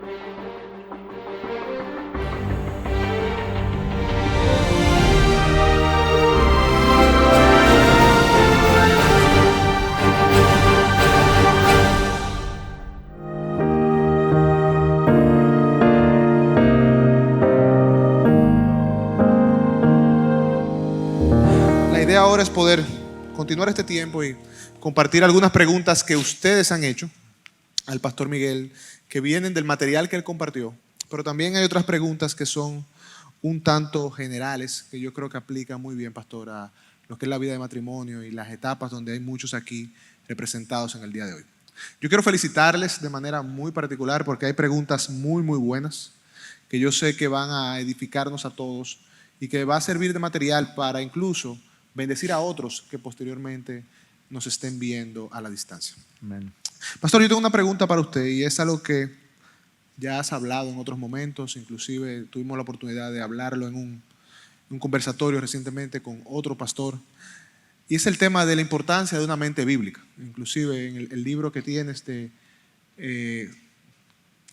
La idea ahora es poder continuar este tiempo y compartir algunas preguntas que ustedes han hecho al pastor Miguel, que vienen del material que él compartió, pero también hay otras preguntas que son un tanto generales, que yo creo que aplican muy bien, pastor, a lo que es la vida de matrimonio y las etapas donde hay muchos aquí representados en el día de hoy. Yo quiero felicitarles de manera muy particular porque hay preguntas muy buenas que yo sé que van a edificarnos a todos y que va a servir de material para incluso bendecir a otros que posteriormente nos estén viendo a la distancia. Amén. Pastor, yo tengo una pregunta para usted y es algo que ya has hablado en otros momentos, inclusive tuvimos la oportunidad de hablarlo en un conversatorio recientemente con otro pastor, y es el tema de la importancia de una mente bíblica. Inclusive en el libro que tienes de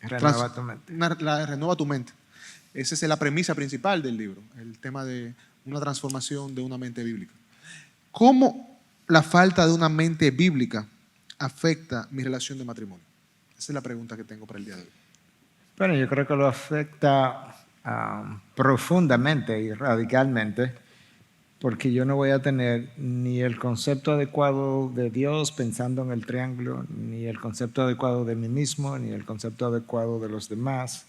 Renueva tu mente. Renueva tu mente. Esa es la premisa principal del libro, el tema de una transformación de una mente bíblica. ¿Cómo la falta de una mente bíblica afecta mi relación de matrimonio? Esa es la pregunta que tengo para el día de hoy. Bueno, yo creo que lo afecta profundamente y radicalmente, porque yo no voy a tener ni el concepto adecuado de Dios pensando en el triángulo, ni el concepto adecuado de mí mismo, ni el concepto adecuado de los demás,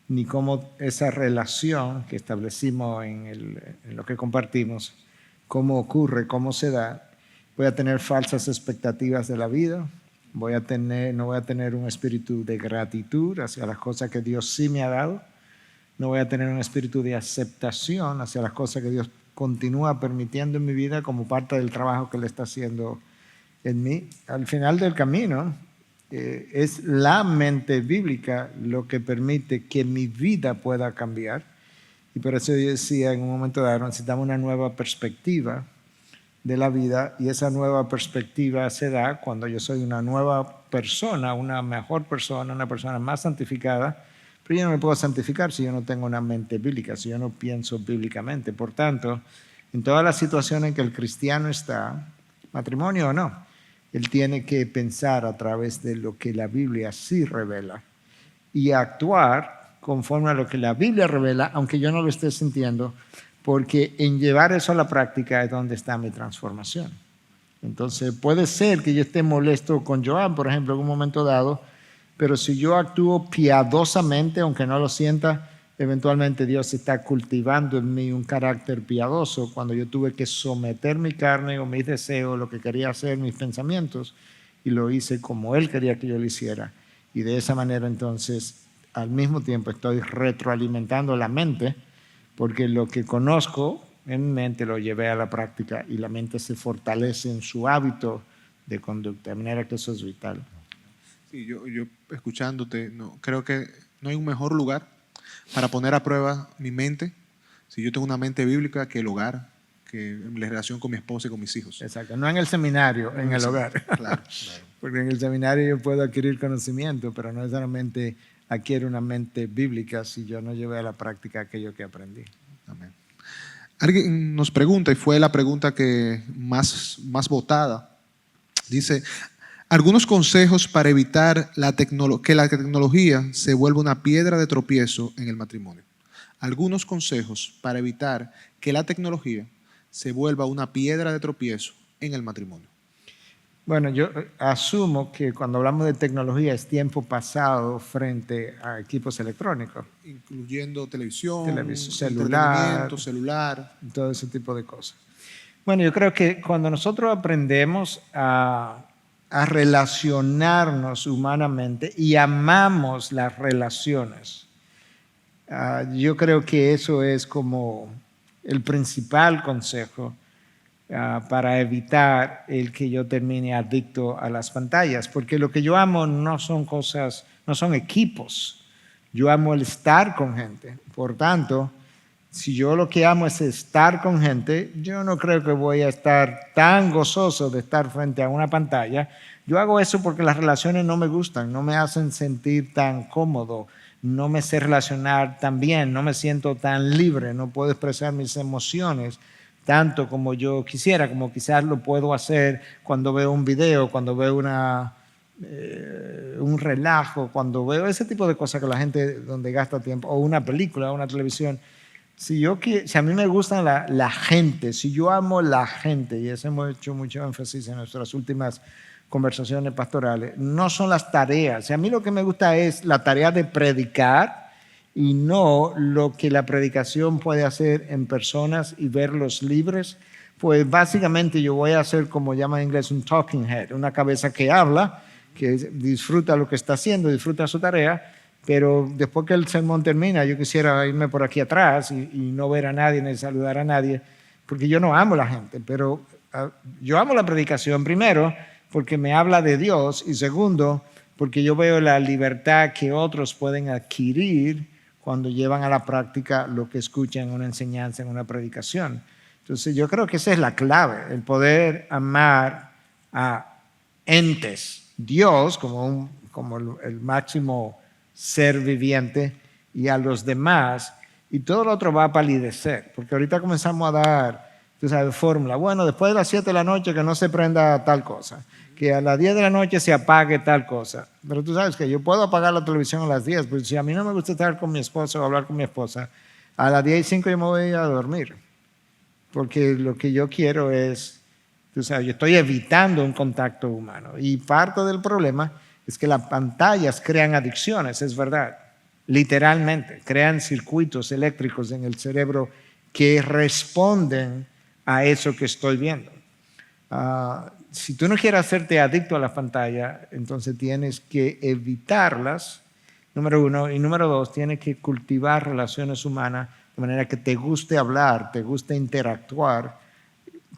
ni cómo esa relación que establecimos en lo que compartimos, cómo ocurre, cómo se da. Voy a tener falsas expectativas de la vida, no voy a tener un espíritu de gratitud hacia las cosas que Dios sí me ha dado, no voy a tener un espíritu de aceptación hacia las cosas que Dios continúa permitiendo en mi vida como parte del trabajo que Él está haciendo en mí. Al final del camino, es la mente bíblica lo que permite que mi vida pueda cambiar. Y por eso yo decía en un momento dado, necesitamos una nueva perspectiva de la vida, y esa nueva perspectiva se da cuando yo soy una nueva persona, una mejor persona, una persona más santificada. Pero yo no me puedo santificar si yo no tengo una mente bíblica, si yo no pienso bíblicamente. Por tanto, en todas las situaciones en que el cristiano está, matrimonio o no, él tiene que pensar a través de lo que la Biblia sí revela y actuar conforme a lo que la Biblia revela, aunque yo no lo esté sintiendo, porque en llevar eso a la práctica es donde está mi transformación. Entonces puede ser que yo esté molesto con Joan, por ejemplo, en un momento dado, pero si yo actúo piadosamente, aunque no lo sienta, eventualmente Dios está cultivando en mí un carácter piadoso cuando yo tuve que someter mi carne o mis deseos, lo que quería hacer, mis pensamientos, y lo hice como Él quería que yo lo hiciera. Y de esa manera entonces, al mismo tiempo estoy retroalimentando la mente, porque lo que conozco en mi mente lo llevé a la práctica y la mente se fortalece en su hábito de conducta, de manera que eso es vital. Sí, yo escuchándote, creo que no hay un mejor lugar para poner a prueba mi mente, si yo tengo una mente bíblica, que el hogar, que en la relación con mi esposa y con mis hijos. Exacto, no en el seminario, en el hogar. Claro. Porque en el seminario yo puedo adquirir conocimiento, pero no necesariamente adquiero una mente bíblica si yo no llevé a la práctica aquello que aprendí. Amén. Alguien nos pregunta, y fue la pregunta que más votada, dice: algunos consejos para evitar que la tecnología se vuelva una piedra de tropiezo en el matrimonio. Algunos consejos para evitar que la tecnología se vuelva una piedra de tropiezo en el matrimonio. Bueno, yo asumo que cuando hablamos de tecnología es tiempo pasado frente a equipos electrónicos. Incluyendo televisión, celular, todo ese tipo de cosas. Bueno, yo creo que cuando nosotros aprendemos a relacionarnos humanamente y amamos las relaciones, yo creo que eso es como el principal consejo para evitar el que yo termine adicto a las pantallas, porque lo que yo amo no son cosas, no son equipos, yo amo el estar con gente. Por tanto, si yo lo que amo es estar con gente, yo no creo que voy a estar tan gozoso de estar frente a una pantalla Yo hago eso porque las relaciones no me gustan, no me hacen sentir tan cómodo, no me sé relacionar tan bien, no me siento tan libre, no puedo expresar mis emociones tanto como yo quisiera, como quizás lo puedo hacer cuando veo un video, cuando veo un relajo, cuando veo ese tipo de cosas que la gente donde gasta tiempo, o una película, o una televisión. Si a mí me gusta la gente, si yo amo la gente, y eso hemos hecho mucho énfasis en nuestras últimas conversaciones pastorales, no son las tareas. A mí lo que me gusta es la tarea de predicar y no lo que la predicación puede hacer en personas y verlos libres. Pues básicamente yo voy a hacer, como llama en inglés, un talking head, una cabeza que habla, que disfruta lo que está haciendo, disfruta su tarea, pero después que el sermón termina, yo quisiera irme por aquí atrás y no ver a nadie ni saludar a nadie, porque yo no amo a la gente, pero yo amo la predicación primero porque me habla de Dios y segundo porque yo veo la libertad que otros pueden adquirir cuando llevan a la práctica lo que escuchan en una enseñanza, en una predicación. Entonces yo creo que esa es la clave, el poder amar a entes, Dios como el máximo ser viviente y a los demás, y todo lo otro va a palidecer, porque ahorita comenzamos a dar, tú sabes, fórmula, bueno, después de las 7 de la noche que no se prenda tal cosa, que a las 10 de la noche se apague tal cosa, pero tú sabes que yo puedo apagar la televisión a las 10, porque si a mí no me gusta estar con mi esposo o hablar con mi esposa, a las 10:05 yo me voy a dormir, porque lo que yo quiero es, tú sabes, yo estoy evitando un contacto humano, y parte del problema es que las pantallas crean adicciones, es verdad, literalmente, crean circuitos eléctricos en el cerebro que responden a eso que estoy viendo. Si tú no quieres hacerte adicto a la pantalla, entonces tienes que evitarlas, número uno, y número dos, tienes que cultivar relaciones humanas de manera que te guste hablar, te guste interactuar,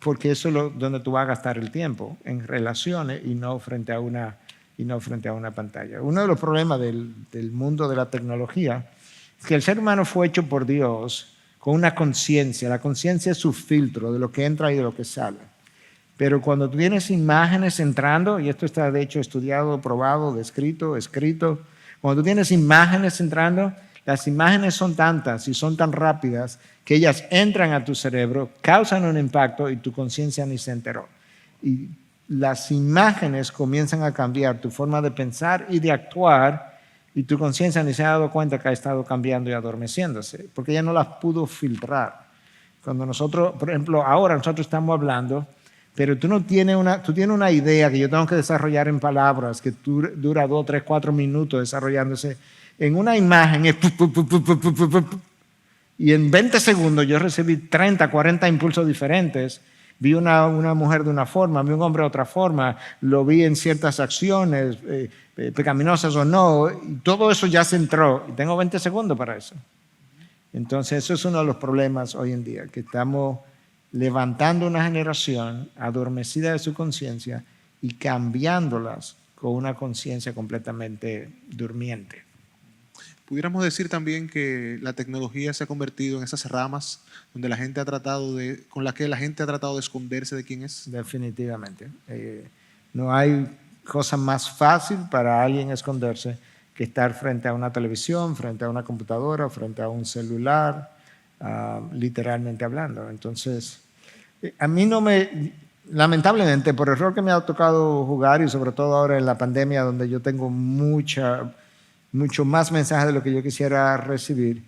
porque eso es donde tú vas a gastar el tiempo, en relaciones y no frente a una pantalla. Uno de los problemas del mundo de la tecnología es que el ser humano fue hecho por Dios con una conciencia. La conciencia es su filtro de lo que entra y de lo que sale. Pero cuando tú tienes imágenes entrando, y esto está de hecho estudiado, probado, descrito, escrito, cuando tú tienes imágenes entrando, las imágenes son tantas y son tan rápidas que ellas entran a tu cerebro, causan un impacto y tu conciencia ni se enteró. Y las imágenes comienzan a cambiar tu forma de pensar y de actuar y tu conciencia ni se ha dado cuenta que ha estado cambiando y adormeciéndose, porque ya no las pudo filtrar. Cuando nosotros, por ejemplo, ahora nosotros estamos hablando, pero tú tienes una idea que yo tengo que desarrollar en palabras, que dura 2, 3, 4 minutos desarrollándose. En una imagen es y en 20 segundos yo recibí 30, 40 impulsos diferentes. Vi una mujer de una forma, vi un hombre de otra forma, lo vi en ciertas acciones, pecaminosas o no, y todo eso ya se entró, y tengo 20 segundos para eso. Entonces eso es uno de los problemas hoy en día, que estamos levantando una generación adormecida de su conciencia y cambiándolas con una conciencia completamente durmiente. Pudiéramos decir también que la tecnología se ha convertido en esas ramas donde con las que la gente ha tratado de esconderse de quién es. Definitivamente. No hay cosa más fácil para alguien esconderse que estar frente a una televisión, frente a una computadora, frente a un celular, literalmente hablando. Entonces, a mí lamentablemente, por error que me ha tocado jugar y sobre todo ahora en la pandemia donde yo tengo mucho más mensajes de lo que yo quisiera recibir,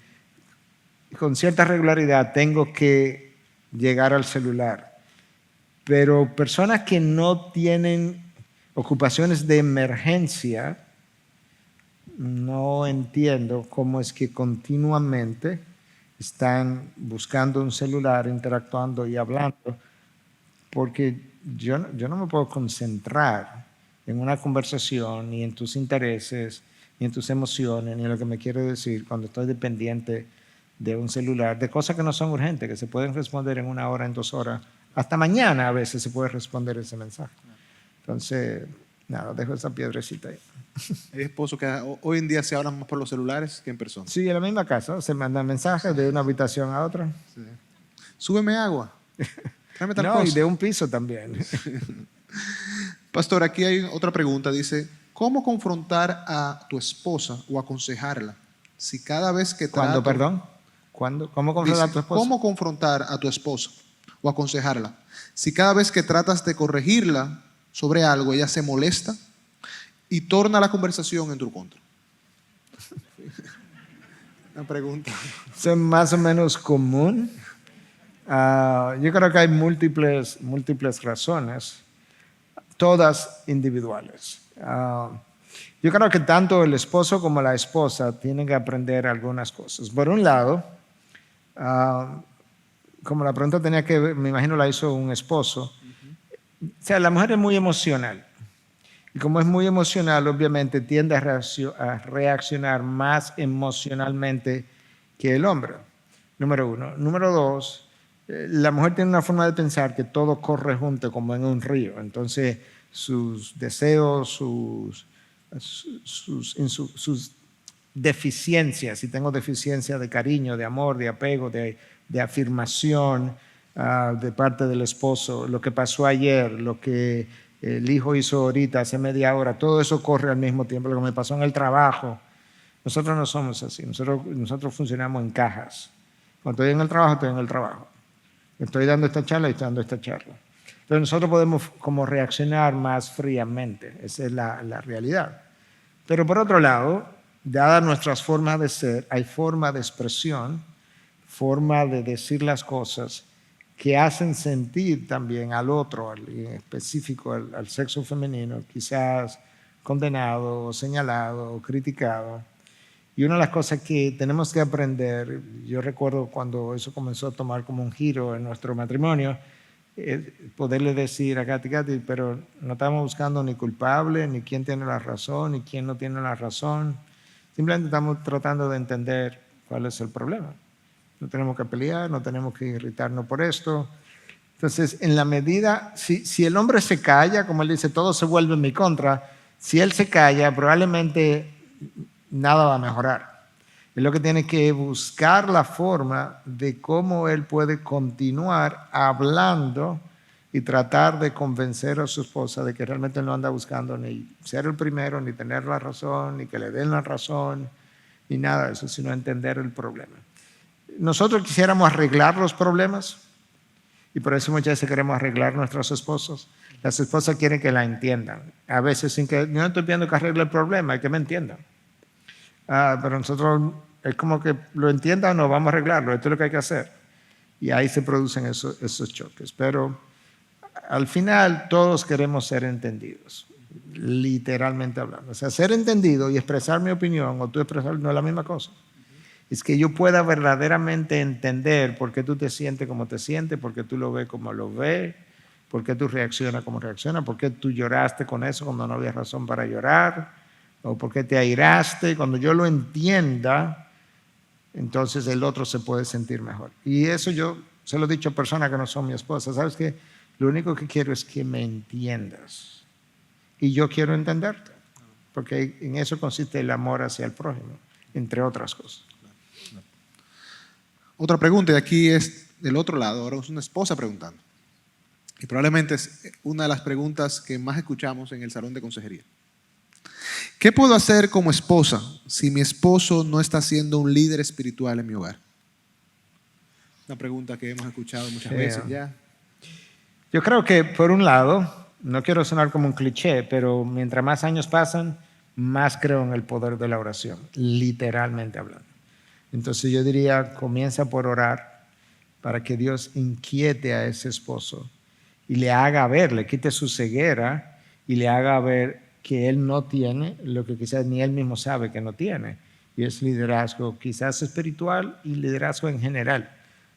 con cierta regularidad tengo que llegar al celular. Pero personas que no tienen ocupaciones de emergencia, no entiendo cómo es que continuamente están buscando un celular, interactuando y hablando, porque yo no me puedo concentrar en una conversación, ni en tus intereses, ni en tus emociones, ni en lo que me quiere decir cuando estoy dependiente de un celular, de cosas que no son urgentes, que se pueden responder en 1 hora, en 2 horas. Hasta mañana a veces se puede responder ese mensaje. Entonces, nada, dejo esa piedrecita ahí. Hay esposos que hoy en día se hablan más por los celulares que en persona. Sí, en la misma casa se mandan mensajes de una habitación a otra. Sí. Súbeme agua. Tráeme tal No, cosa. y de un piso también. Pastor, aquí hay otra pregunta. Dice, ¿cómo confrontar a tu esposa o aconsejarla si cada vez que ¿Cuándo, trato... perdón? ¿Cuándo? ¿Cómo confrontar a tu Dice, esposa? ¿cómo confrontar a tu esposa o aconsejarla si cada vez que tratas de corregirla sobre algo, ella se molesta y torna la conversación en tu contra? Una pregunta. Eso es más o menos común. Yo creo que hay múltiples razones, todas individuales. Yo creo que tanto el esposo como la esposa tienen que aprender algunas cosas. Por un lado, como la pregunta tenía que ver, me imagino la hizo un esposo, o sea, la mujer es muy emocional. Y como es muy emocional, obviamente tiende a reaccionar más emocionalmente que el hombre. Número uno. Número dos, la mujer tiene una forma de pensar que todo corre junto como en un río. Entonces, sus deseos, sus deficiencias, si tengo deficiencia de cariño, de amor, de apego, de afirmación de parte del esposo, lo que pasó ayer, lo que el hijo hizo ahorita, hace media hora, todo eso corre al mismo tiempo, lo que me pasó en el trabajo. Nosotros no somos así, nosotros funcionamos en cajas. Cuando estoy en el trabajo, estoy en el trabajo. Estoy dando esta charla y estoy dando esta charla. Entonces nosotros podemos como reaccionar más fríamente, esa es la realidad. Pero por otro lado, dadas nuestras formas de ser, hay forma de expresión, forma de decir las cosas que hacen sentir también al otro, en específico al sexo femenino, quizás condenado, o señalado, o criticado. Y una de las cosas que tenemos que aprender, yo recuerdo cuando eso comenzó a tomar como un giro en nuestro matrimonio, poderle decir a Katy, pero no estamos buscando ni culpable, ni quién tiene la razón, ni quién no tiene la razón. Simplemente estamos tratando de entender cuál es el problema. No tenemos que pelear, no tenemos que irritarnos por esto. Entonces, en la medida, si el hombre se calla, como él dice, todo se vuelve en mi contra, si él se calla, probablemente nada va a mejorar. Es lo que tiene que buscar la forma de cómo él puede continuar hablando y tratar de convencer a su esposa de que realmente no anda buscando ni ser el primero, ni tener la razón, ni que le den la razón, ni nada de eso, sino entender el problema. Nosotros quisiéramos arreglar los problemas y por eso muchas veces queremos arreglar nuestros esposos. Las esposas quieren que la entiendan. A veces sin que, yo no estoy pidiendo que arregle el problema, es que me entiendan. Pero nosotros es como que lo entiendan o no, vamos a arreglarlo, esto es lo que hay que hacer. Y ahí se producen esos choques. Pero al final todos queremos ser entendidos, literalmente hablando. O sea, ser entendido y expresar mi opinión o tú expresar no es la misma cosa. Es que yo pueda verdaderamente entender por qué tú te sientes como te sientes, por qué tú lo ves como lo ves, por qué tú reaccionas como reaccionas, por qué tú lloraste con eso cuando no había razón para llorar, o por qué te airaste. Cuando yo lo entienda, entonces el otro se puede sentir mejor. Y eso yo se lo he dicho a personas que no son mi esposa. ¿Sabes qué? Lo único que quiero es que me entiendas. Y yo quiero entenderte, porque en eso consiste el amor hacia el prójimo, entre otras cosas. Otra pregunta, y aquí es del otro lado, ahora es una esposa preguntando. Y probablemente es una de las preguntas que más escuchamos en el salón de consejería. ¿Qué puedo hacer como esposa si mi esposo no está siendo un líder espiritual en mi hogar? Una pregunta que hemos escuchado muchas veces ya. Yo creo que, por un lado, no quiero sonar como un cliché, pero mientras más años pasan, más creo en el poder de la oración, literalmente hablando. Entonces yo diría, comienza por orar para que Dios inquiete a ese esposo y le haga ver, le quite su ceguera y le haga ver que él no tiene lo que quizás ni él mismo sabe que no tiene. Y es liderazgo quizás espiritual y liderazgo en general.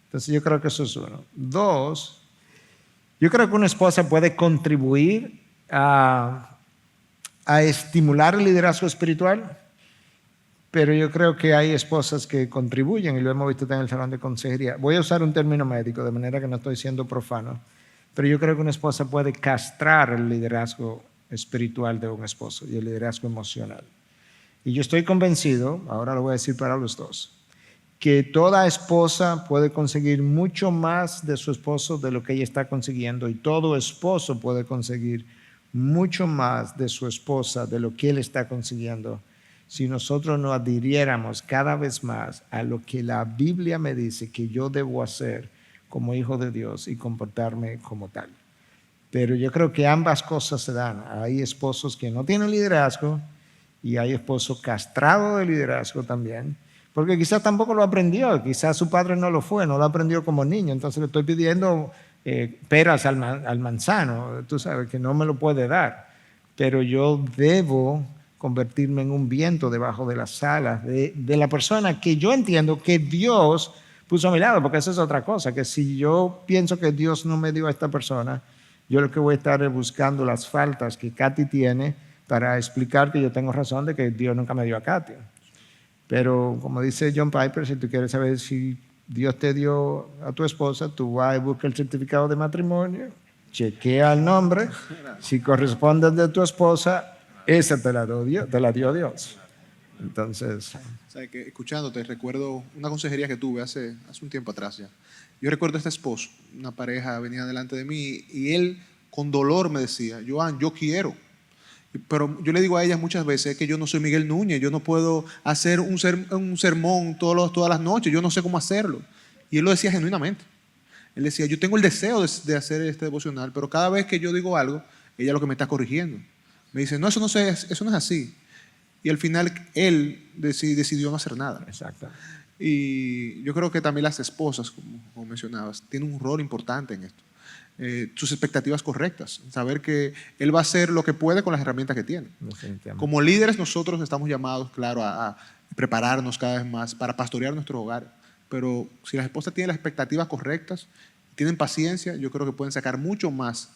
Entonces yo creo que eso es uno. Dos, yo creo que una esposa puede contribuir a estimular el liderazgo espiritual, pero yo creo que hay esposas que contribuyen, y lo hemos visto también en el salón de consejería. Voy a usar un término médico, de manera que no estoy siendo profano, pero yo creo que una esposa puede castrar el liderazgo espiritual de un esposo y el liderazgo emocional. Y yo estoy convencido, ahora lo voy a decir para los dos, que toda esposa puede conseguir mucho más de su esposo de lo que ella está consiguiendo, y todo esposo puede conseguir mucho más de su esposa, de lo que él está consiguiendo, si nosotros nos adhiriéramos cada vez más a lo que la Biblia me dice que yo debo hacer como hijo de Dios y comportarme como tal. Pero yo creo que ambas cosas se dan. Hay esposos que no tienen liderazgo y hay esposos castrados de liderazgo también, porque quizás tampoco lo aprendió, quizás su padre no lo fue, no lo aprendió como niño, entonces le estoy pidiendo peras al manzano, tú sabes que no me lo puede dar, pero yo debo convertirme en un viento debajo de las alas de la persona que yo entiendo que Dios puso a mi lado, porque eso es otra cosa, que si yo pienso que Dios no me dio a esta persona, yo lo que voy a estar es buscando las faltas que Katy tiene para explicar que yo tengo razón de que Dios nunca me dio a Katy. Pero como dice John Piper, si tú quieres saber si Dios te dio a tu esposa, tú vas y buscas el certificado de matrimonio, chequea el nombre, si corresponde de tu esposa, esa te la dio Dios. Entonces, O sea, que escuchándote, recuerdo una consejería que tuve hace un tiempo atrás ya. Yo recuerdo a este esposo, una pareja venía delante de mí y él con dolor me decía, Joan, yo quiero. Pero yo le digo a ella muchas veces que yo no soy Miguel Núñez, yo no puedo hacer un sermón todas las noches, yo no sé cómo hacerlo. Y él lo decía genuinamente. Él decía, yo tengo el deseo de hacer este devocional, pero cada vez que yo digo algo, ella lo que me está corrigiendo. Me dice, no, eso no es así. Y al final él decidió no hacer nada. exacto. Y yo creo que también las esposas, como mencionabas, tienen un rol importante en esto. Sus expectativas correctas, saber que él va a hacer lo que puede con las herramientas que tiene. Como líderes nosotros estamos llamados, claro, a prepararnos cada vez más para pastorear nuestro hogar, pero si las esposas tienen las expectativas correctas, tienen paciencia, yo creo que pueden sacar mucho más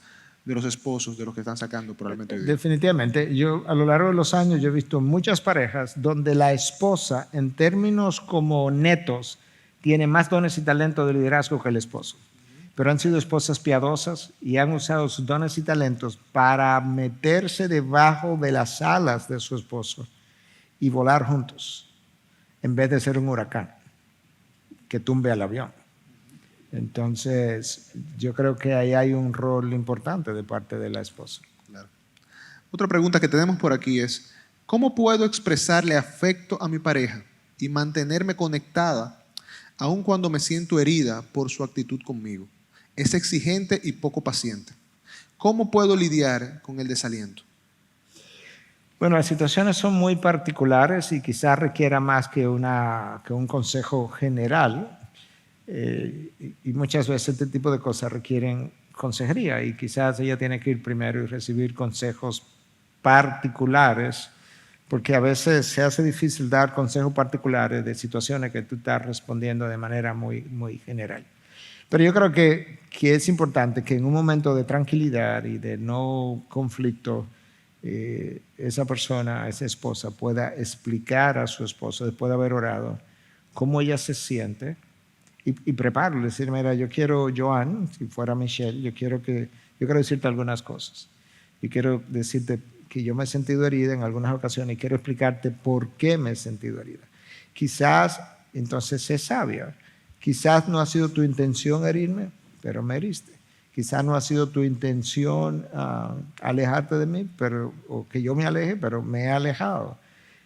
de los esposos de los que están sacando probablemente hoy día. Definitivamente, yo a lo largo de los años yo he visto muchas parejas donde la esposa en términos como netos tiene más dones y talento de liderazgo que el esposo, pero han sido esposas piadosas y han usado sus dones y talentos para meterse debajo de las alas de su esposo y volar juntos, en vez de ser un huracán que tumbe al avión. Entonces, yo creo que ahí hay un rol importante de parte de la esposa. Claro. Otra pregunta que tenemos por aquí es, ¿cómo puedo expresarle afecto a mi pareja y mantenerme conectada aun cuando me siento herida por su actitud conmigo? Es exigente y poco paciente. ¿Cómo puedo lidiar con el desaliento? Bueno, las situaciones son muy particulares y quizás requiera más que un consejo general. Y muchas veces este tipo de cosas requieren consejería y quizás ella tiene que ir primero y recibir consejos particulares, porque a veces se hace difícil dar consejos particulares de situaciones que tú estás respondiendo de manera muy, muy general. Pero yo creo que es importante que en un momento de tranquilidad y de no conflicto, esa persona, esa esposa, pueda explicar a su esposo, después de haber orado, cómo ella se siente y prepararlo, decir, mira, yo quiero, Joan, si fuera Michelle, yo quiero decirte algunas cosas. Yo quiero decirte que yo me he sentido herida en algunas ocasiones y quiero explicarte por qué me he sentido herida. Quizás, entonces, sé sabia. Quizás no ha sido tu intención herirme, pero me heriste. Quizás no ha sido tu intención alejarte de mí, o que yo me aleje, pero me he alejado.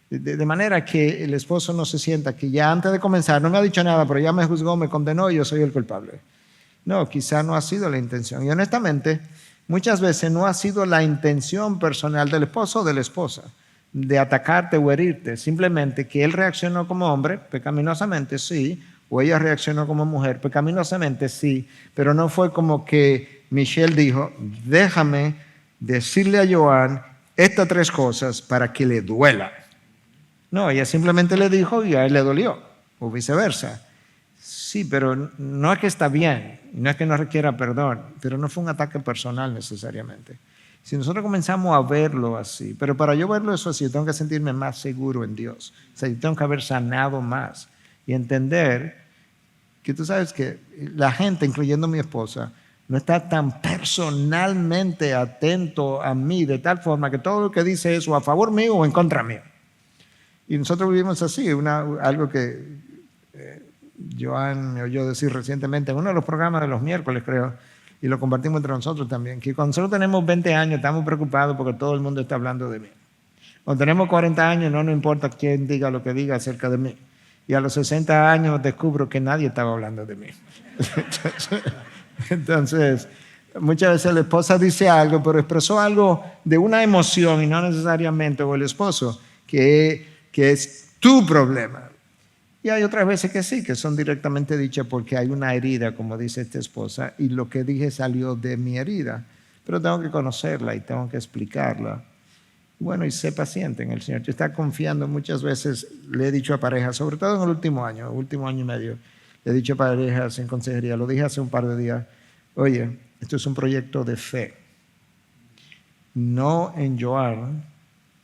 De manera que el esposo no se sienta que ya antes de comenzar no me ha dicho nada, pero ya me juzgó, me condenó y yo soy el culpable. No, quizás no ha sido la intención. Y honestamente, muchas veces no ha sido la intención personal del esposo o de la esposa de atacarte o herirte. Simplemente que él reaccionó como hombre, pecaminosamente, sí, o ella reaccionó como mujer, pecaminosamente, sí, pero no fue como que Michelle dijo, déjame decirle a Joan estas 3 cosas para que le duela. No, ella simplemente le dijo y a él le dolió, o viceversa. Sí, pero no es que está bien, no es que no requiera perdón, pero no fue un ataque personal necesariamente. Si nosotros comenzamos a verlo así, pero para yo verlo eso así, yo tengo que sentirme más seguro en Dios. O sea, yo tengo que haber sanado más y entender que tú sabes que la gente, incluyendo mi esposa, no está tan personalmente atento a mí de tal forma que todo lo que dice es o a favor mío o en contra mío. Y nosotros vivimos así, algo que Joan me oyó decir recientemente en uno de los programas de los miércoles, creo. y lo compartimos entre nosotros también, que cuando nosotros tenemos 20 años estamos preocupados porque todo el mundo está hablando de mí. Cuando tenemos 40 años no nos importa quién diga lo que diga acerca de mí. Y a los 60 años descubro que nadie estaba hablando de mí. Entonces, muchas veces la esposa dice algo, pero expresó algo de una emoción y no necesariamente, o el esposo, que es tu problema. Y hay otras veces que sí, que son directamente dichas porque hay una herida, como dice esta esposa, y lo que dije salió de mi herida. Pero tengo que conocerla y tengo que explicarla. Bueno, y sé paciente en el Señor. Yo está confiando muchas veces, le he dicho a parejas, sobre todo en el último año y medio, le he dicho a parejas en consejería, lo dije hace un par de días, oye, esto es un proyecto de fe, no en Joan.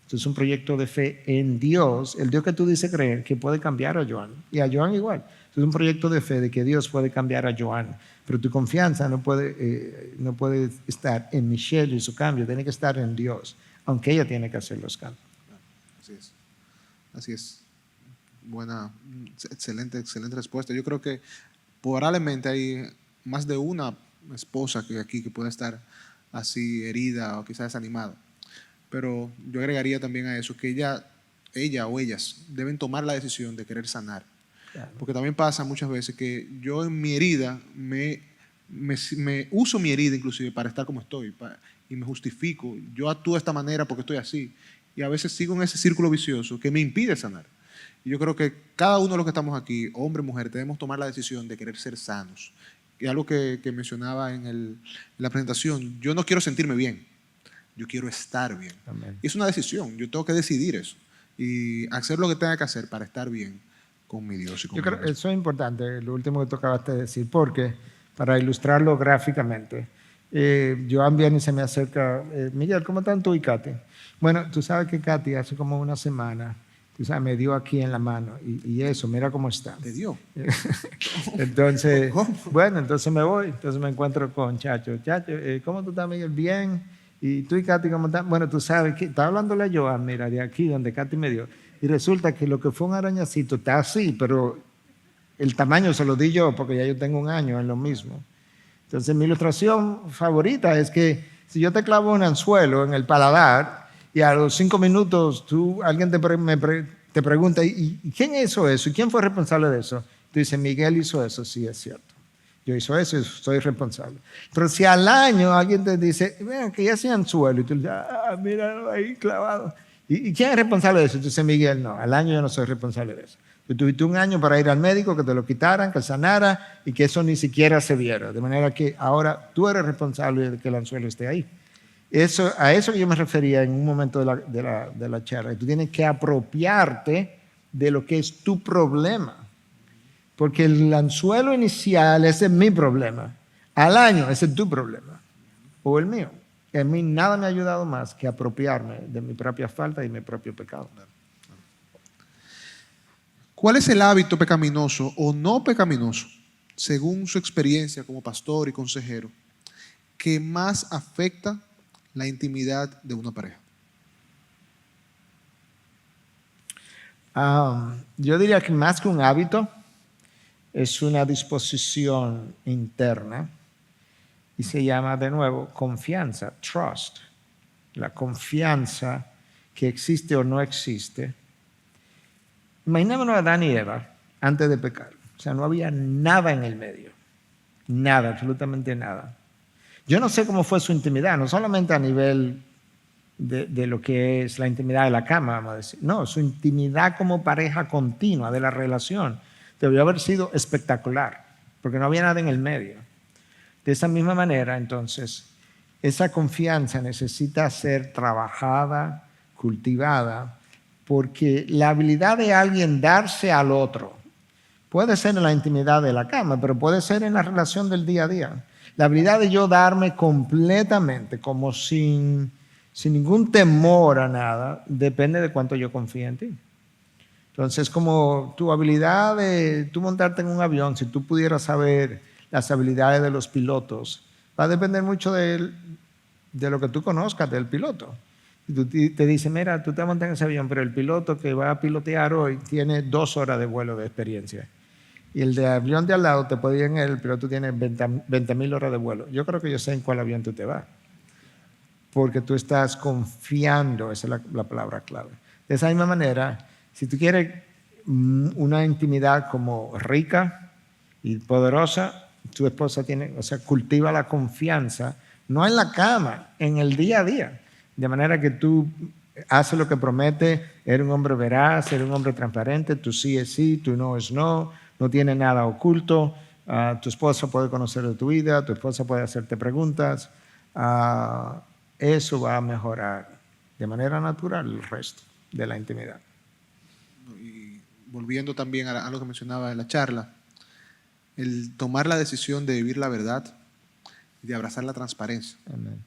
Esto es un proyecto de fe en Dios, el Dios que tú dices creer, que puede cambiar a Joan. Y a Joan igual. Esto es un proyecto de fe de que Dios puede cambiar a Joan. Pero tu confianza no puede estar en Michelle y su cambio, tiene que estar en Dios, aunque ella tiene que hacer los cambios. Así es. Así es. Buena, excelente respuesta. Yo creo que probablemente hay más de una esposa que aquí que pueda estar así herida o quizás desanimada. Pero yo agregaría también a eso que ella o ellas deben tomar la decisión de querer sanar. Claro. Porque también pasa muchas veces que yo en mi herida me uso mi herida inclusive para estar como estoy y me justifico. Yo actúo de esta manera porque estoy así. Y a veces sigo en ese círculo vicioso que me impide sanar. Y yo creo que cada uno de los que estamos aquí, hombre, mujer, debemos tomar la decisión de querer ser sanos. Y algo que mencionaba en la presentación, yo no quiero sentirme bien. Yo quiero estar bien. Amén. Y es una decisión. Yo tengo que decidir eso. Y hacer lo que tenga que hacer para estar bien con mi Dios y con Yo mi creo que Dios. eso es importante, lo último que tú acabaste de decir, porque para ilustrarlo gráficamente, Joan viene y se me acerca, Miguel, ¿cómo están tú y Katy? Bueno, tú sabes que Katy hace como una semana, tú sabes, me dio aquí en la mano y eso, mira cómo está. ¿Te dio? Entonces, ¿Cómo? bueno, entonces me voy, entonces me encuentro con Chacho. Chacho, ¿cómo tú estás, Miguel? Bien. ¿Y tú y Katy cómo están? Bueno, tú sabes que estaba hablándole a Joan, mira, de aquí donde Katy me dio. Y resulta que lo que fue un arañacito está así, pero el tamaño se lo di yo porque ya yo tengo un año en lo mismo. Entonces mi ilustración favorita es que si yo te clavo un anzuelo en el paladar y a los 5 minutos alguien te pregunta, ¿y quién hizo eso? ¿Y quién fue responsable de eso? Tú dices, Miguel hizo eso, sí, es cierto. Yo hice eso y soy responsable. Pero si al año alguien te dice, vean que ya ese anzuelo, y tú le dices, míralo ahí clavado. ¿Y quién es responsable de eso? Tú dices, Miguel, no, al año yo no soy responsable de eso. Tú tuviste un año para ir al médico, que te lo quitaran, que sanara y que eso ni siquiera se viera. De manera que ahora tú eres responsable de que el anzuelo esté ahí. A eso que yo me refería en un momento de la charla. Tú tienes que apropiarte de lo que es tu problema. Porque el anzuelo inicial, ese es mi problema. Al año, ese es tu problema. O el mío. Y a mí nada me ha ayudado más que apropiarme de mi propia falta y mi propio pecado. ¿Cuál es el hábito pecaminoso o no pecaminoso, según su experiencia como pastor y consejero, que más afecta la intimidad de una pareja? Yo diría que más que un hábito, es una disposición interna y se llama de nuevo confianza, trust. La confianza que existe o no existe. Imaginémonos a Adán y Eva antes de pecar. O sea, no había nada en el medio. Nada, absolutamente nada. Yo no sé cómo fue su intimidad, no solamente a nivel de lo que es la intimidad de la cama, vamos a decir. No, su intimidad como pareja continua de la relación debió haber sido espectacular, porque no había nada en el medio. De esa misma manera, entonces, esa confianza necesita ser trabajada, cultivada, porque la habilidad de alguien darse al otro puede ser en la intimidad de la cama, pero puede ser en la relación del día a día. La habilidad de yo darme completamente, como sin ningún temor a nada, depende de cuánto yo confíe en ti. Entonces, como tu habilidad de tú montarte en un avión, si tú pudieras saber las habilidades de los pilotos, va a depender mucho de lo que tú conozcas del piloto. Y tú te dice, mira, tú te montas en ese avión, pero el piloto que va a pilotear hoy tiene 2 horas de vuelo de experiencia. y el de avión de al lado te puede ir en él, pero tú tienes 20.000 horas de vuelo. Yo creo que yo sé en cuál avión tú te vas, porque tú estás confiando, esa es la palabra clave. De esa misma manera, si tú quieres una intimidad como rica y poderosa, tu esposa tiene, o sea, cultiva la confianza, no en la cama, en el día a día, de manera que tú haces lo que promete, eres un hombre veraz, eres un hombre transparente, tu sí es sí, tu no es no, no tiene nada oculto, tu esposa puede conocer de tu vida, tu esposa puede hacerte preguntas, eso va a mejorar de manera natural el resto de la intimidad. Y volviendo también a lo que mencionaba en la charla, el tomar la decisión de vivir la verdad y de abrazar la transparencia. Amén.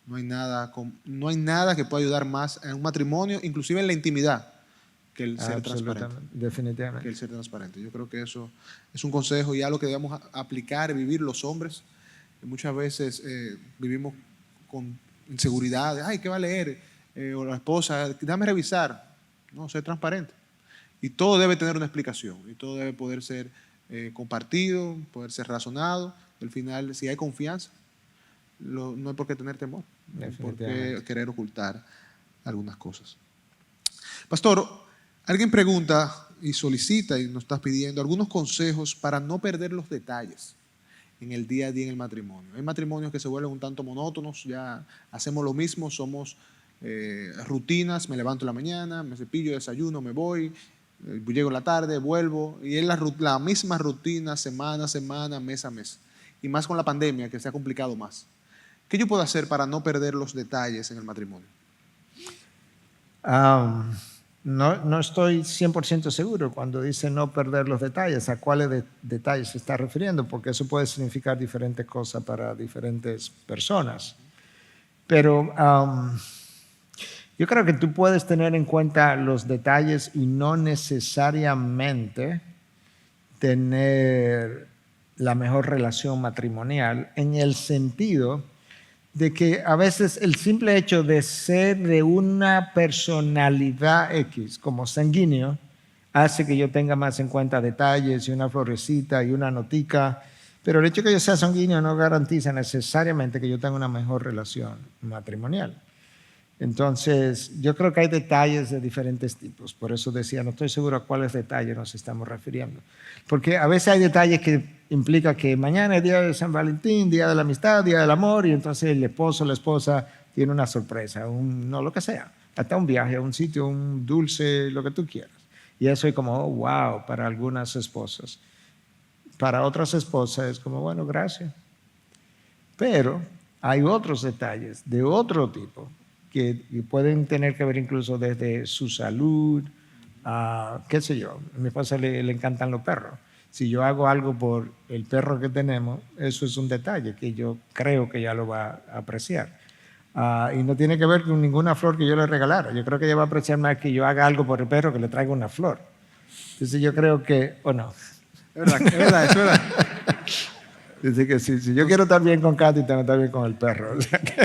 No hay nada que pueda ayudar más en un matrimonio, inclusive en la intimidad, que el ser transparente. Definitivamente. Que el ser transparente. Yo creo que eso es un consejo y algo que debemos aplicar, vivir los hombres. Muchas veces vivimos con inseguridad, ay, ¿qué va a leer? O la esposa, déjame revisar. No, ser transparente. Y todo debe tener una explicación y todo debe poder ser compartido, poder ser razonado. Al final, si hay confianza, no hay por qué tener temor, no hay por qué querer ocultar algunas cosas. Pastor, alguien pregunta y solicita y nos está pidiendo algunos consejos para no perder los detalles en el día a día en el matrimonio. Hay matrimonios que se vuelven un tanto monótonos, ya hacemos lo mismo, somos rutinas, me levanto en la mañana, me cepillo, desayuno, me voy, llego en la tarde, vuelvo, y es la misma rutina semana a semana, mes a mes. Y más con la pandemia, que se ha complicado más. ¿Qué yo puedo hacer para no perder los detalles en el matrimonio? No estoy 100% seguro cuando dice no perder los detalles, a cuáles detalles se está refiriendo, porque eso puede significar diferentes cosas para diferentes personas. Pero yo creo que tú puedes tener en cuenta los detalles y no necesariamente tener la mejor relación matrimonial, en el sentido de que a veces el simple hecho de ser de una personalidad X, como sanguíneo, hace que yo tenga más en cuenta detalles y una florecita y una notica, pero el hecho de que yo sea sanguíneo no garantiza necesariamente que yo tenga una mejor relación matrimonial. Entonces, yo creo que hay detalles de diferentes tipos. Por eso decía, no estoy seguro a cuáles detalles nos estamos refiriendo. Porque a veces hay detalles que implican que mañana es día de San Valentín, día de la amistad, día del amor, y entonces el esposo o la esposa tiene una sorpresa, no lo que sea, hasta un viaje a un sitio, un dulce, lo que tú quieras. Y eso es como, oh, wow, para algunas esposas. Para otras esposas es como, bueno, gracias. Pero hay otros detalles de otro tipo que pueden tener que ver incluso desde su salud, qué sé yo. A mi esposa le encantan los perros. Si yo hago algo por el perro que tenemos, eso es un detalle que yo creo que ella lo va a apreciar. Y no tiene que ver con ninguna flor que yo le regalara. Yo creo que ella va a apreciar más que yo haga algo por el perro que le traiga una flor. Entonces yo creo que, o no. Es verdad, es verdad. Dice que si yo quiero estar bien con Katy, tengo que estar bien con el perro. O sea que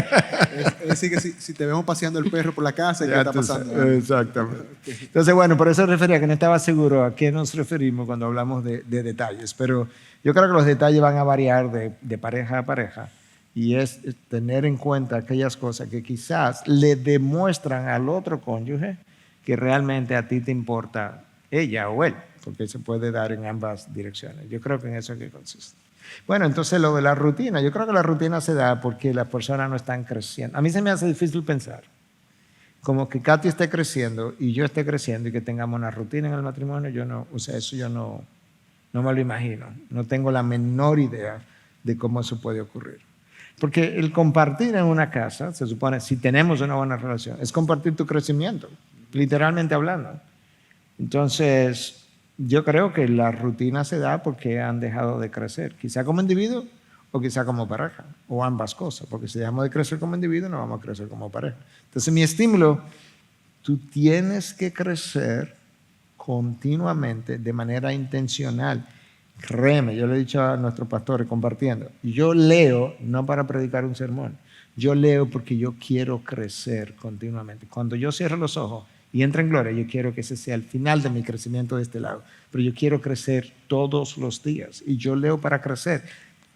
es decir, que si te vemos paseando el perro por la casa, ¿qué está pasando? Exactamente. Entonces, bueno, por eso refería que no estaba seguro a qué nos referimos cuando hablamos de detalles. Pero yo creo que los detalles van a variar de pareja a pareja. Y es tener en cuenta aquellas cosas que quizás le demuestran al otro cónyuge que realmente a ti te importa ella o él, porque se puede dar en ambas direcciones. Yo creo que en eso es que consiste. Bueno, entonces lo de la rutina, yo creo que la rutina se da porque las personas no están creciendo. A mí se me hace difícil pensar como que Katy esté creciendo y yo esté creciendo y que tengamos una rutina en el matrimonio. Yo no, o sea, eso yo no me lo imagino. No tengo la menor idea de cómo eso puede ocurrir. Porque el compartir en una casa, se supone, si tenemos una buena relación, es compartir tu crecimiento, literalmente hablando. Entonces, yo creo que la rutina se da porque han dejado de crecer, quizá como individuo o quizá como pareja, o ambas cosas, porque si dejamos de crecer como individuo no vamos a crecer como pareja. Entonces mi estímulo, tú tienes que crecer continuamente de manera intencional. Créeme, yo le he dicho a nuestros pastores compartiendo, yo leo no para predicar un sermón, yo leo porque yo quiero crecer continuamente. Cuando yo cierro los ojos y entra en gloria, yo quiero que ese sea el final de mi crecimiento de este lado. Pero yo quiero crecer todos los días y yo leo para crecer.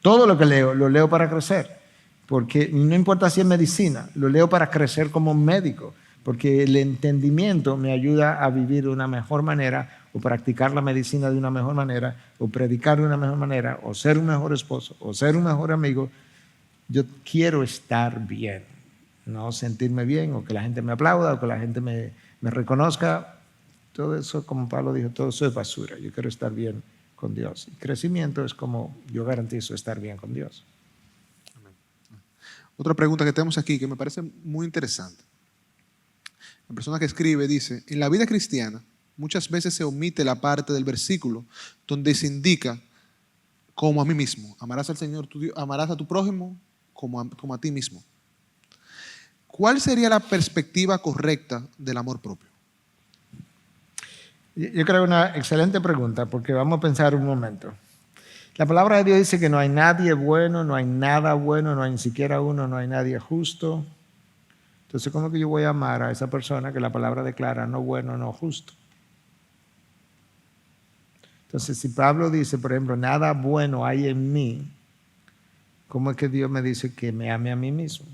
Todo lo que leo, lo leo para crecer. Porque no importa si es medicina, lo leo para crecer como médico. Porque el entendimiento me ayuda a vivir de una mejor manera, o practicar la medicina de una mejor manera, o predicar de una mejor manera, o ser un mejor esposo, o ser un mejor amigo. Yo quiero estar bien, no sentirme bien, o que la gente me aplauda, o que la gente me reconozca. Todo eso, como Pablo dijo, todo eso es basura. Yo quiero estar bien con Dios. Y crecimiento es como yo garantizo estar bien con Dios. Otra pregunta que tenemos aquí que me parece muy interesante. La persona que escribe dice, en la vida cristiana muchas veces se omite la parte del versículo donde se indica como a mí mismo. Amarás al Señor tu Dios, amarás a tu prójimo como a ti mismo. ¿Cuál sería la perspectiva correcta del amor propio? Yo creo que es una excelente pregunta, porque vamos a pensar un momento. La palabra de Dios dice que no hay nadie bueno, no hay nada bueno, no hay ni siquiera uno, no hay nadie justo. Entonces, ¿cómo que yo voy a amar a esa persona que la palabra declara no bueno, no justo? Entonces, si Pablo dice, por ejemplo, nada bueno hay en mí, ¿cómo es que Dios me dice que me ame a mí mismo?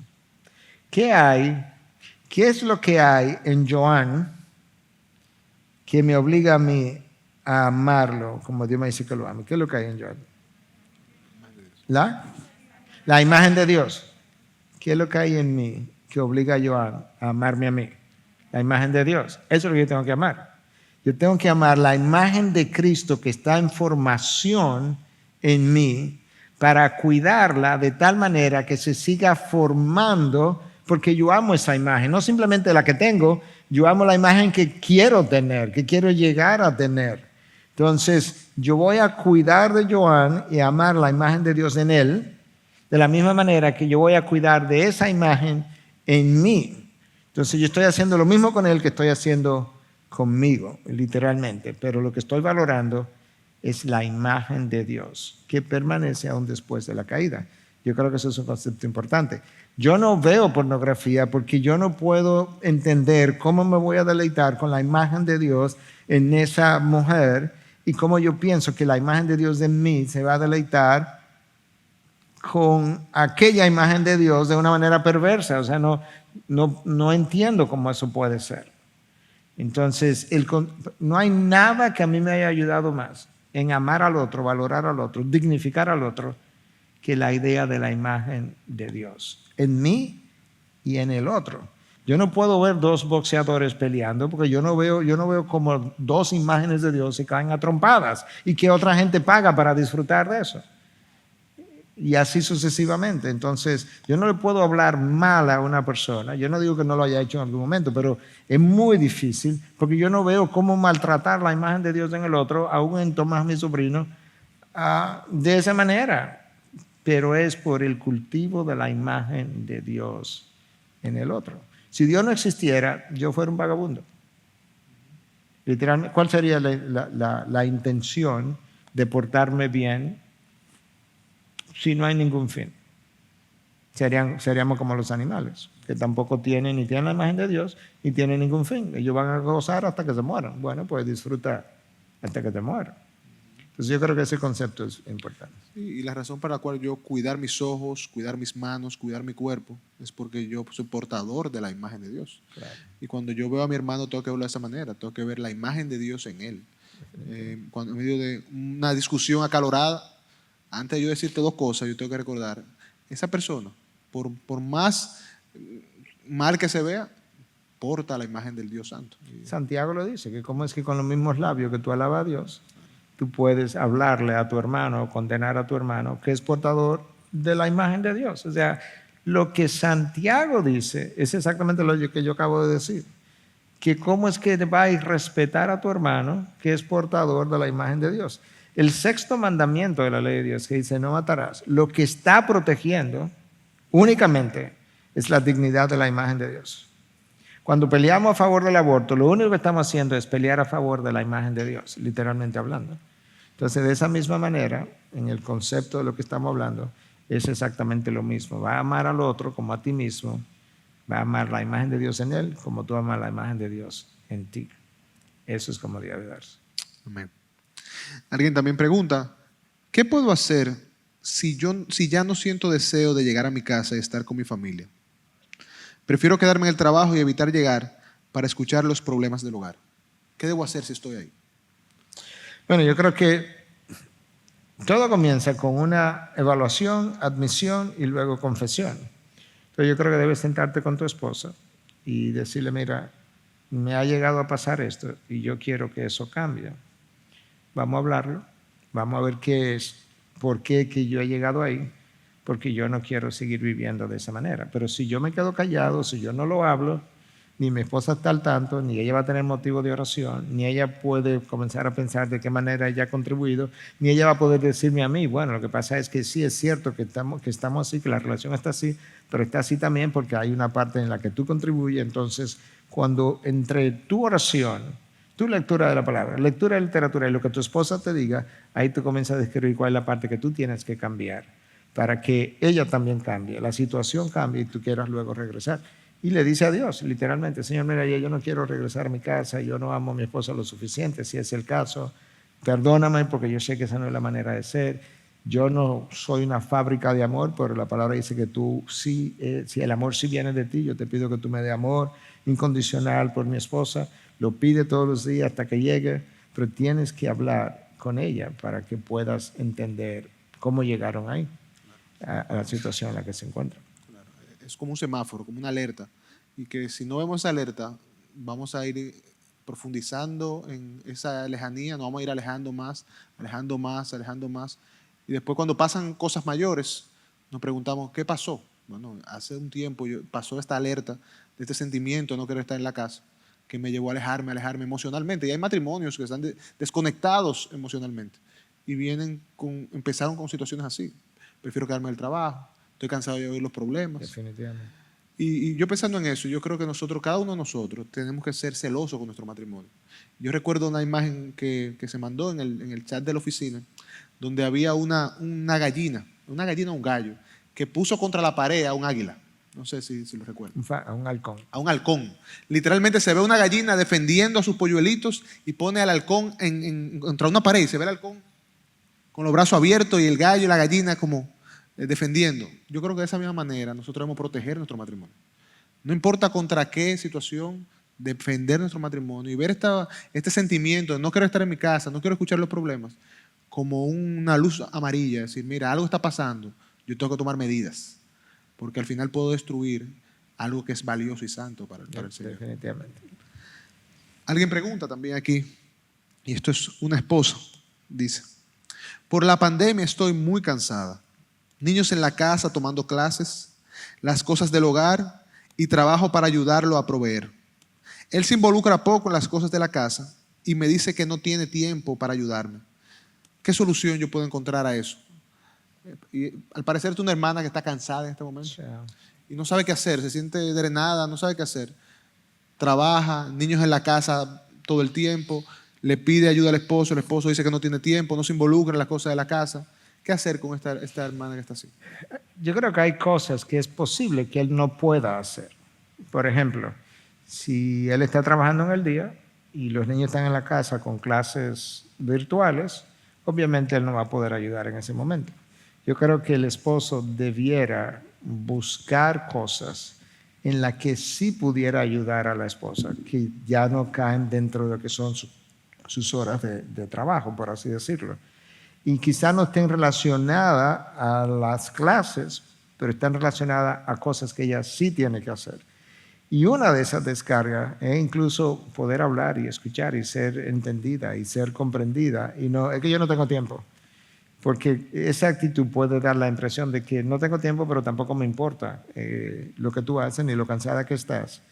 ¿Qué hay? ¿Qué es lo que hay en Joan que me obliga a mí a amarlo como Dios me dice que lo ame? ¿Qué es lo que hay en Joan? La imagen de Dios. ¿Qué es lo que hay en mí que obliga a Joan a amarme a mí? La imagen de Dios. Eso es lo que yo tengo que amar. Yo tengo que amar la imagen de Cristo que está en formación en mí para cuidarla de tal manera que se siga formando, porque yo amo esa imagen, no simplemente la que tengo, yo amo la imagen que quiero tener, que quiero llegar a tener. Entonces, yo voy a cuidar de Joan y amar la imagen de Dios en él, de la misma manera que yo voy a cuidar de esa imagen en mí. Entonces, yo estoy haciendo lo mismo con él que estoy haciendo conmigo, literalmente, pero lo que estoy valorando es la imagen de Dios que permanece aún después de la caída. Yo creo que eso es un concepto importante. Yo no veo pornografía porque yo no puedo entender cómo me voy a deleitar con la imagen de Dios en esa mujer y cómo yo pienso que la imagen de Dios en mí se va a deleitar con aquella imagen de Dios de una manera perversa. O sea, no entiendo cómo eso puede ser. Entonces, no hay nada que a mí me haya ayudado más en amar al otro, valorar al otro, dignificar al otro, que la idea de la imagen de Dios en mí y en el otro. Yo no puedo ver dos boxeadores peleando porque yo no veo como dos imágenes de Dios se caen a trompadas y que otra gente paga para disfrutar de eso. Y así sucesivamente. Entonces, yo no le puedo hablar mal a una persona. Yo no digo que no lo haya hecho en algún momento, pero es muy difícil porque yo no veo cómo maltratar la imagen de Dios en el otro, aún en Tomás, mi sobrino, de esa manera. Pero es por el cultivo de la imagen de Dios en el otro. Si Dios no existiera, yo fuera un vagabundo. Literalmente, ¿cuál sería la intención de portarme bien si no hay ningún fin? Seríamos como los animales, que tampoco tienen la imagen de Dios ni tienen ningún fin. Ellos van a gozar hasta que se mueran. Bueno, pues disfrutar hasta que te mueran. Entonces yo creo que ese concepto es importante. Y la razón para la cual yo cuidar mis ojos, cuidar mis manos, cuidar mi cuerpo, es porque yo soy portador de la imagen de Dios. Claro. Y cuando yo veo a mi hermano, tengo que verlo de esa manera, tengo que ver la imagen de Dios en él. Cuando en medio de una discusión acalorada, antes de yo decirte dos cosas, yo tengo que recordar, esa persona, por más mal que se vea, porta la imagen del Dios Santo. Santiago lo dice, que cómo es que con los mismos labios que tú alabas a Dios, tú puedes hablarle a tu hermano o condenar a tu hermano que es portador de la imagen de Dios. O sea, lo que Santiago dice es exactamente lo que yo acabo de decir. Que cómo es que vas a respetar a tu hermano que es portador de la imagen de Dios. El sexto mandamiento de la ley de Dios que dice no matarás, lo que está protegiendo únicamente es la dignidad de la imagen de Dios. Cuando peleamos a favor del aborto, lo único que estamos haciendo es pelear a favor de la imagen de Dios, literalmente hablando. Entonces, de esa misma manera, en el concepto de lo que estamos hablando, es exactamente lo mismo. Va a amar al otro como a ti mismo, va a amar la imagen de Dios en él como tú amas la imagen de Dios en ti. Eso es como debe darse. Amén. Alguien también pregunta, ¿qué puedo hacer si ya no siento deseo de llegar a mi casa y estar con mi familia? Prefiero quedarme en el trabajo y evitar llegar para escuchar los problemas del hogar. ¿Qué debo hacer si estoy ahí? Bueno, yo creo que todo comienza con una evaluación, admisión y luego confesión. Entonces yo creo que debes sentarte con tu esposa y decirle, mira, me ha llegado a pasar esto y yo quiero que eso cambie. Vamos a hablarlo, vamos a ver qué es, por qué que yo he llegado ahí, porque yo no quiero seguir viviendo de esa manera. Pero si yo me quedo callado, si yo no lo hablo, ni mi esposa está al tanto, ni ella va a tener motivo de oración, ni ella puede comenzar a pensar de qué manera ella ha contribuido, ni ella va a poder decirme a mí, bueno, lo que pasa es que sí es cierto que estamos así, que la relación está así, pero está así también porque hay una parte en la que tú contribuyes. Entonces, cuando entre tu oración, tu lectura de la palabra, lectura de literatura y lo que tu esposa te diga, ahí tú comienzas a describir cuál es la parte que tú tienes que cambiar para que ella también cambie, la situación cambie y tú quieras luego regresar. Y le dice a Dios, literalmente, Señor, mira, yo no quiero regresar a mi casa, yo no amo a mi esposa lo suficiente, si es el caso, perdóname porque yo sé que esa no es la manera de ser. Yo no soy una fábrica de amor, pero la palabra dice que tú sí, si el amor sí viene de ti, yo te pido que tú me dé amor incondicional por mi esposa. Lo pide todos los días hasta que llegue, pero tienes que hablar con ella para que puedas entender cómo llegaron ahí, a la situación en la que se encuentran. Claro, es como un semáforo, como una alerta. Y que si no vemos esa alerta, vamos a ir profundizando en esa lejanía, nos vamos a ir alejando más, alejando más, alejando más. Y después cuando pasan cosas mayores, nos preguntamos, ¿qué pasó? Bueno, hace un tiempo pasó esta alerta de este sentimiento de no querer estar en la casa, que me llevó a alejarme emocionalmente. Y hay matrimonios que están desconectados emocionalmente y empezaron con situaciones así. Prefiero quedarme del trabajo, estoy cansado de oír los problemas. Definitivamente. Y yo pensando en eso, yo creo que nosotros, cada uno de nosotros, tenemos que ser celosos con nuestro matrimonio. Yo recuerdo una imagen que se mandó en el chat de la oficina, donde había una gallina o un gallo, que puso contra la pared a un águila. No sé si lo recuerdan. A un halcón. A un halcón. Literalmente se ve una gallina defendiendo a sus polluelitos y pone al halcón contra una pared. Y se ve el halcón con los brazos abiertos y el gallo y la gallina como defendiendo. Yo creo que de esa misma manera nosotros debemos proteger nuestro matrimonio. No importa contra qué situación, defender nuestro matrimonio y ver este sentimiento de no quiero estar en mi casa, no quiero escuchar los problemas, como una luz amarilla. Decir, mira, algo está pasando, yo tengo que tomar medidas, porque al final puedo destruir algo que es valioso y santo para el Señor. Definitivamente. Alguien pregunta también aquí, y esto es una esposa, dice, por la pandemia estoy muy cansada. Niños en la casa tomando clases, las cosas del hogar y trabajo para ayudarlo a proveer. Él se involucra poco en las cosas de la casa y me dice que no tiene tiempo para ayudarme. ¿Qué solución yo puedo encontrar a eso? Y al parecer tú una hermana que está cansada en este momento y no sabe qué hacer, se siente drenada, no sabe qué hacer. Trabaja, niños en la casa todo el tiempo, le pide ayuda al esposo, el esposo dice que no tiene tiempo, no se involucra en las cosas de la casa. ¿Qué hacer con esta hermana que está así? Yo creo que hay cosas que es posible que él no pueda hacer. Por ejemplo, si él está trabajando en el día y los niños están en la casa con clases virtuales, obviamente él no va a poder ayudar en ese momento. Yo creo que el esposo debiera buscar cosas en las que sí pudiera ayudar a la esposa, que ya no caen dentro de lo que son sus horas de trabajo, por así decirlo. Y quizá no estén relacionadas a las clases, pero están relacionadas a cosas que ella sí tiene que hacer. Y una de esas descargas es incluso poder hablar y escuchar y ser entendida y ser comprendida. Y no, es que yo no tengo tiempo. Porque esa actitud puede dar la impresión de que no tengo tiempo, pero tampoco me importa lo que tú haces ni lo cansada que estás.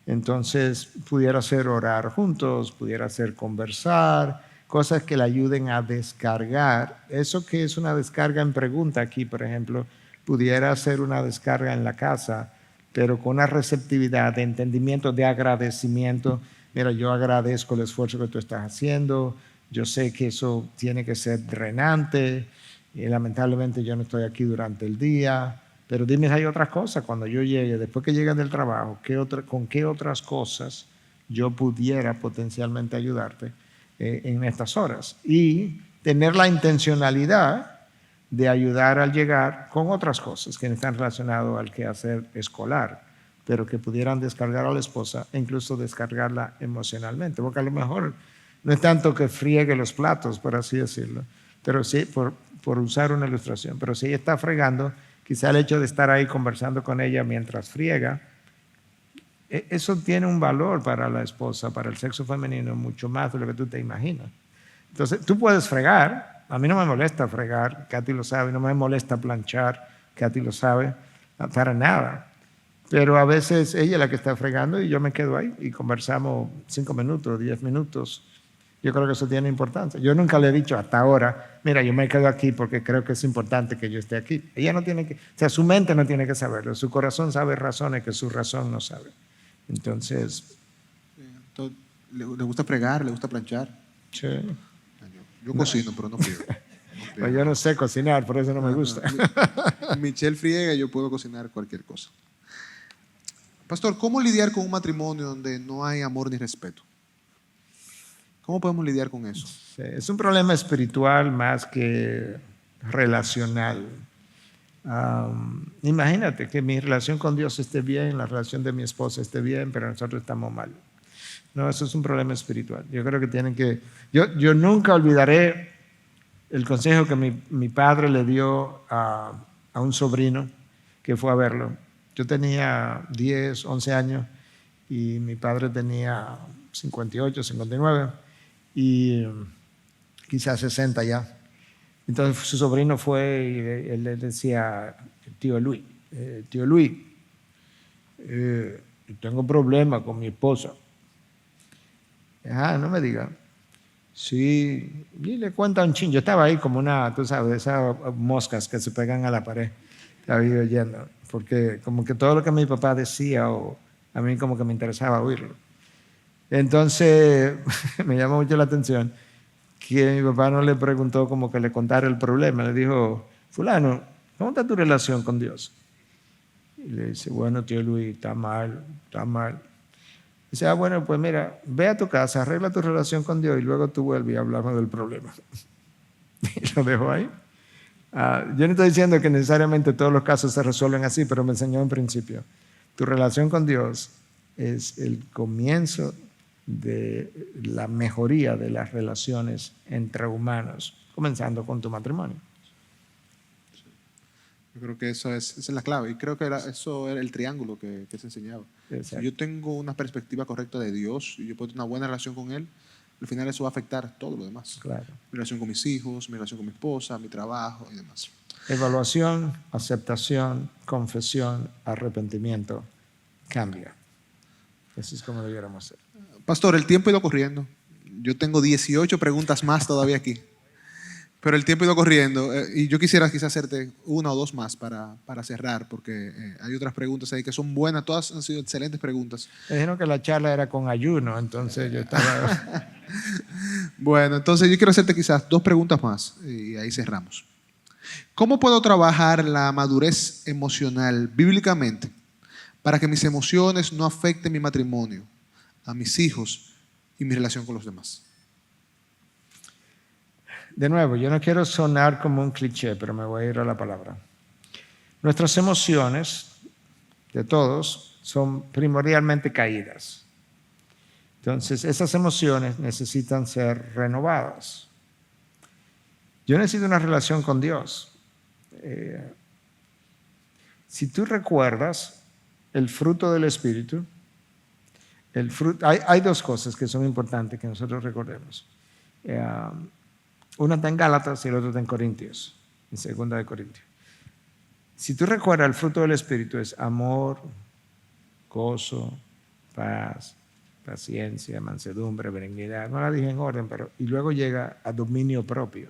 Entonces, pudiera ser orar juntos, pudiera ser conversar, cosas que le ayuden a descargar. Eso que es una descarga en pregunta aquí, por ejemplo, pudiera ser una descarga en la casa, pero con una receptividad de entendimiento, de agradecimiento. Mira, yo agradezco el esfuerzo que tú estás haciendo, yo sé que eso tiene que ser drenante, y lamentablemente yo no estoy aquí durante el día, pero dime si hay otras cosas cuando yo llegue, después que llegue del trabajo, ¿con qué otras cosas yo pudiera potencialmente ayudarte en estas horas. Y tener la intencionalidad de ayudar al llegar con otras cosas que no están relacionadas al quehacer escolar, pero que pudieran descargar a la esposa e incluso descargarla emocionalmente. Porque a lo mejor no es tanto que friegue los platos, por así decirlo, pero sí, por usar una ilustración, pero si ella está fregando, quizá el hecho de estar ahí conversando con ella mientras friega, eso tiene un valor para la esposa, para el sexo femenino, mucho más de lo que tú te imaginas. Entonces, tú puedes fregar, a mí no me molesta fregar, Katy lo sabe, no me molesta planchar, Katy lo sabe, para nada. Pero a veces ella es la que está fregando y yo me quedo ahí y conversamos 5 minutos, 10 minutos. Yo creo que eso tiene importancia. Yo nunca le he dicho hasta ahora, mira, yo me quedo aquí porque creo que es importante que yo esté aquí. Ella no tiene que, o sea, su mente no tiene que saberlo, su corazón sabe razones que su razón no sabe. Entonces, Entonces, ¿le gusta fregar? ¿Le gusta planchar? sí. Yo cocino, pero no friego. Pues yo no sé cocinar, por eso no me gusta. Michelle friega y yo puedo cocinar cualquier cosa. Pastor, ¿cómo lidiar con un matrimonio donde no hay amor ni respeto? ¿Cómo podemos lidiar con eso? Sí, es un problema espiritual más que relacional. Imagínate que mi relación con Dios esté bien, la relación de mi esposa esté bien, pero nosotros estamos mal. No, eso es un problema espiritual. Yo creo que tienen que... Yo nunca olvidaré el consejo que mi padre le dio a un sobrino que fue a verlo. Yo tenía 10, 11 años y mi padre tenía 58, 59 y quizás 60 ya. Entonces su sobrino fue y él le decía, tío Luis, tengo problemas con mi esposa. No me diga. Sí, y le cuenta un chin. Yo estaba ahí como una, tú sabes, esas moscas que se pegan a la pared. Estaba ahí oyendo, porque como que todo lo que mi papá decía, o a mí como que me interesaba oírlo. Entonces, me llamó mucho la atención que mi papá no le preguntó como que le contara el problema. Le dijo, fulano, ¿cómo está tu relación con Dios? Y le dice, bueno, tío Luis, está mal, está mal. Dice, bueno, pues mira, ve a tu casa, arregla tu relación con Dios y luego tú vuelves y hablamos del problema. Y lo dejo ahí. Yo no estoy diciendo que necesariamente todos los casos se resuelven así, pero me enseñó en principio. Tu relación con Dios es el comienzo de la mejoría de las relaciones entre humanos, comenzando con tu matrimonio. Yo creo que esa es la clave. Y creo que eso era el triángulo que se enseñaba. Exacto. Si yo tengo una perspectiva correcta de Dios y yo puedo tener una buena relación con Él, al final eso va a afectar todo lo demás. Claro. Mi relación con mis hijos, mi relación con mi esposa, mi trabajo y demás. Evaluación, aceptación, confesión, arrepentimiento, cambia. Eso es como debiéramos hacer. Pastor, el tiempo ha ido corriendo. Yo tengo 18 preguntas más todavía aquí. Pero el tiempo ha ido corriendo y yo quisiera quizás hacerte una o dos más para cerrar, porque hay otras preguntas ahí que son buenas, todas han sido excelentes preguntas. Me dijeron que la charla era con ayuno, entonces yo estaba... Bueno, entonces yo quiero hacerte quizás dos preguntas más y ahí cerramos. ¿Cómo puedo trabajar la madurez emocional bíblicamente para que mis emociones no afecten mi matrimonio, a mis hijos y mi relación con los demás? De nuevo, yo no quiero sonar como un cliché, pero me voy a ir a la palabra. Nuestras emociones, de todos, son primordialmente caídas. Entonces, esas emociones necesitan ser renovadas. Yo necesito una relación con Dios. Si tú recuerdas el fruto del Espíritu, hay dos cosas que son importantes que nosotros recordemos. Una está en Gálatas y el otro está en Corintios, en Segunda de Corintios. Si tú recuerdas, el fruto del Espíritu es amor, gozo, paz, paciencia, mansedumbre, benignidad. No la dije en orden, pero y luego llega a dominio propio.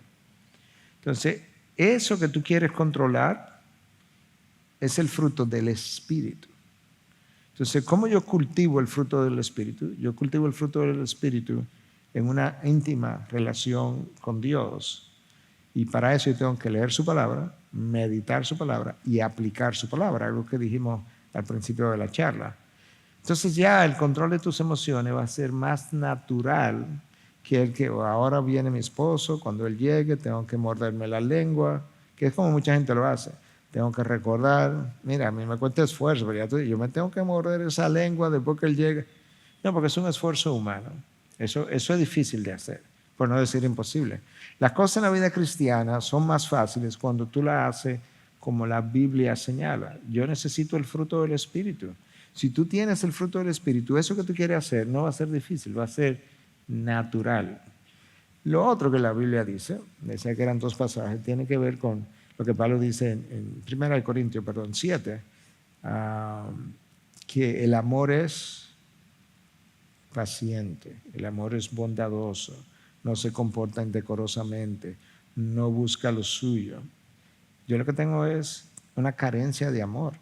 Entonces, eso que tú quieres controlar es el fruto del Espíritu. Entonces, ¿cómo yo cultivo el fruto del Espíritu? Yo cultivo el fruto del Espíritu en una íntima relación con Dios. Y para eso yo tengo que leer su palabra, meditar su palabra y aplicar su palabra, algo que dijimos al principio de la charla. Entonces ya el control de tus emociones va a ser más natural que el que ahora viene mi esposo, cuando él llegue tengo que morderme la lengua, que es como mucha gente lo hace. Tengo que recordar, mira, a mí me cuesta esfuerzo, pero yo me tengo que morder esa lengua después que él llegue. No, porque es un esfuerzo humano. Eso es difícil de hacer, por no decir imposible. Las cosas en la vida cristiana son más fáciles cuando tú las haces como la Biblia señala. Yo necesito el fruto del Espíritu. Si tú tienes el fruto del Espíritu, eso que tú quieres hacer no va a ser difícil, va a ser natural. Lo otro que la Biblia dice, decía que eran 2 pasajes, tiene que ver con lo que Pablo dice en 1 Corintios 7, que el amor es paciente, el amor es bondadoso, no se comporta indecorosamente, no busca lo suyo. Yo lo que tengo es una carencia de amor.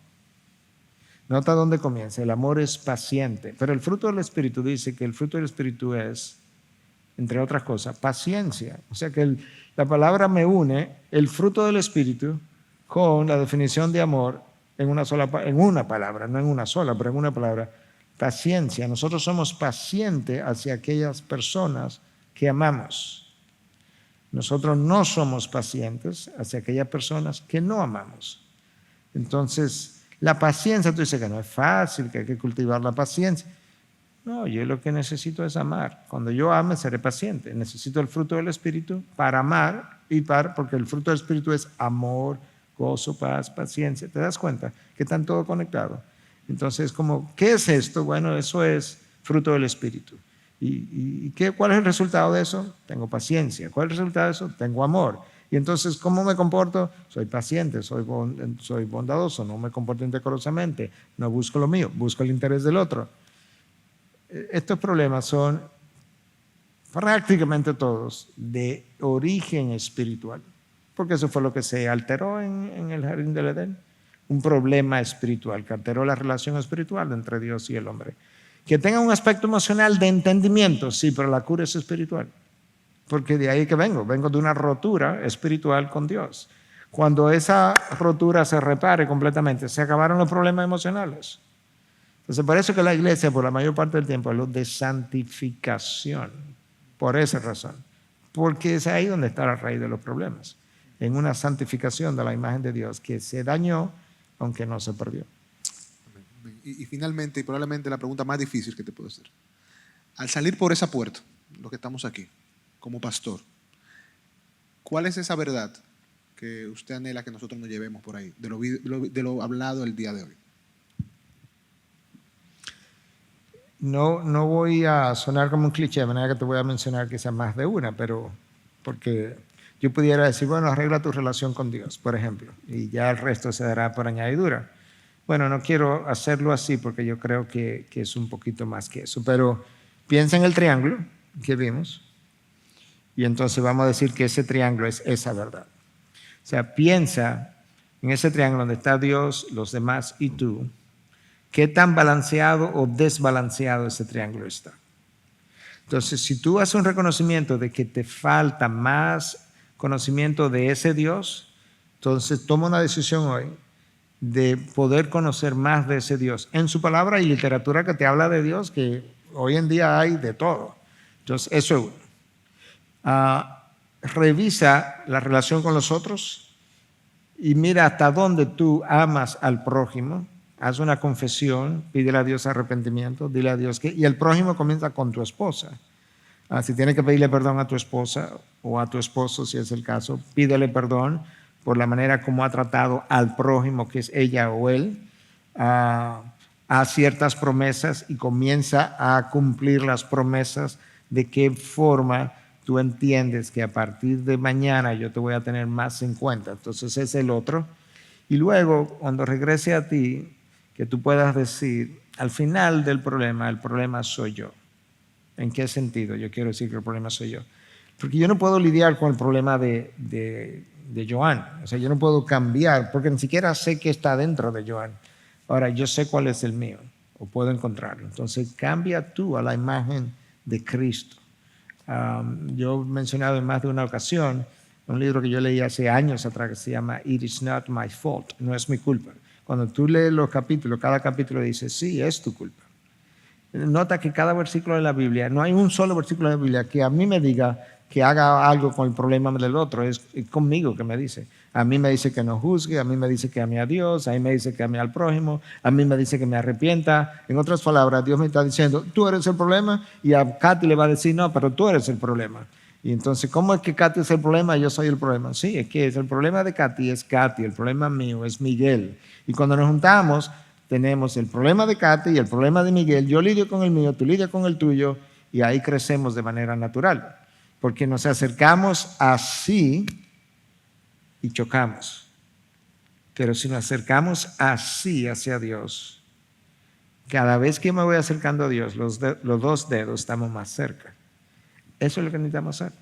Nota dónde comienza. El amor es paciente, pero el fruto del Espíritu dice que el fruto del Espíritu es, entre otras cosas, paciencia. O sea que la palabra me une el fruto del Espíritu con la definición de amor en una palabra, no en una sola, pero en una palabra, paciencia. Nosotros somos pacientes hacia aquellas personas que amamos. Nosotros no somos pacientes hacia aquellas personas que no amamos. Entonces, la paciencia, tú dices que no es fácil, que hay que cultivar la paciencia. No, yo lo que necesito es amar. Cuando yo ame, seré paciente. Necesito el fruto del Espíritu para amar porque el fruto del Espíritu es amor, gozo, paz, paciencia. ¿Te das cuenta que están todo conectados? Entonces, ¿qué es esto? Bueno, eso es fruto del Espíritu. ¿Y cuál es el resultado de eso? Tengo paciencia. ¿Cuál es el resultado de eso? Tengo amor. Y entonces, ¿cómo me comporto? Soy paciente, soy bondadoso, no me comporto indecorosamente, no busco lo mío, busco el interés del otro. Estos problemas son prácticamente todos de origen espiritual, porque eso fue lo que se alteró en el jardín del Edén, un problema espiritual que alteró la relación espiritual entre Dios y el hombre. Que tenga un aspecto emocional de entendimiento, sí, pero la cura es espiritual. Porque de ahí que vengo de una rotura espiritual con Dios. Cuando esa rotura se repare completamente, se acabaron los problemas emocionales. Entonces, por eso que la iglesia, por la mayor parte del tiempo, habla de santificación, por esa razón. Porque es ahí donde está la raíz de los problemas, en una santificación de la imagen de Dios que se dañó, aunque no se perdió. Y finalmente, y probablemente la pregunta más difícil que te puedo hacer. Al salir por esa puerta, los que estamos aquí, como pastor, ¿cuál es esa verdad que usted anhela que nosotros nos llevemos por ahí, de lo hablado el día de hoy? No voy a sonar como un cliché, de manera que te voy a mencionar quizás más de una, pero porque yo pudiera decir, bueno, arregla tu relación con Dios, por ejemplo, y ya el resto se dará por añadidura. Bueno, no quiero hacerlo así porque yo creo que es un poquito más que eso, pero piensa en el triángulo que vimos y entonces vamos a decir que ese triángulo es esa verdad. O sea, piensa en ese triángulo donde está Dios, los demás y tú. ¿Qué tan balanceado o desbalanceado ese triángulo está? Entonces, si tú haces un reconocimiento de que te falta más conocimiento de ese Dios, entonces toma una decisión hoy de poder conocer más de ese Dios. En su palabra y literatura que te habla de Dios, que hoy en día hay de todo. Entonces, eso es uno. Revisa la relación con los otros y mira hasta dónde tú amas al prójimo. Haz una confesión, pídele a Dios arrepentimiento, dile a Dios que... Y el prójimo comienza con tu esposa. Si tienes que pedirle perdón a tu esposa o a tu esposo, si es el caso, pídele perdón por la manera como ha tratado al prójimo, que es ella o él, a ciertas promesas y comienza a cumplir las promesas. De qué forma tú entiendes que a partir de mañana yo te voy a tener más en cuenta. Entonces es el otro. Y luego, cuando regrese a ti, que tú puedas decir, al final del problema, el problema soy yo. ¿En qué sentido? Yo quiero decir que el problema soy yo. Porque yo no puedo lidiar con el problema de Joan. O sea, yo no puedo cambiar, porque ni siquiera sé qué está dentro de Joan. Ahora, yo sé cuál es el mío, o puedo encontrarlo. Entonces, cambia tú a la imagen de Cristo. Yo he mencionado en más de una ocasión un libro que yo leí hace años atrás que se llama It is not my fault, no es mi culpa. Cuando tú lees los capítulos, cada capítulo dice, sí, es tu culpa. Nota que cada versículo de la Biblia, no hay un solo versículo de la Biblia que a mí me diga que haga algo con el problema del otro, es conmigo que me dice. A mí me dice que no juzgue, a mí me dice que ame a Dios, a mí me dice que ame al prójimo, a mí me dice que me arrepienta. En otras palabras, Dios me está diciendo, tú eres el problema, y a Katy le va a decir, no, pero tú eres el problema. Y entonces, ¿cómo es que Katy es el problema y yo soy el problema? Sí, es que el problema de Katy es Katy, el problema mío es Miguel. Y cuando nos juntamos, tenemos el problema de Katy y el problema de Miguel. Yo lidio con el mío, tú lidias con el tuyo, y ahí crecemos de manera natural. Porque nos acercamos así y chocamos. Pero si nos acercamos así hacia Dios, cada vez que me voy acercando a Dios, los dos dedos estamos más cerca. Eso es lo que necesitamos hacer.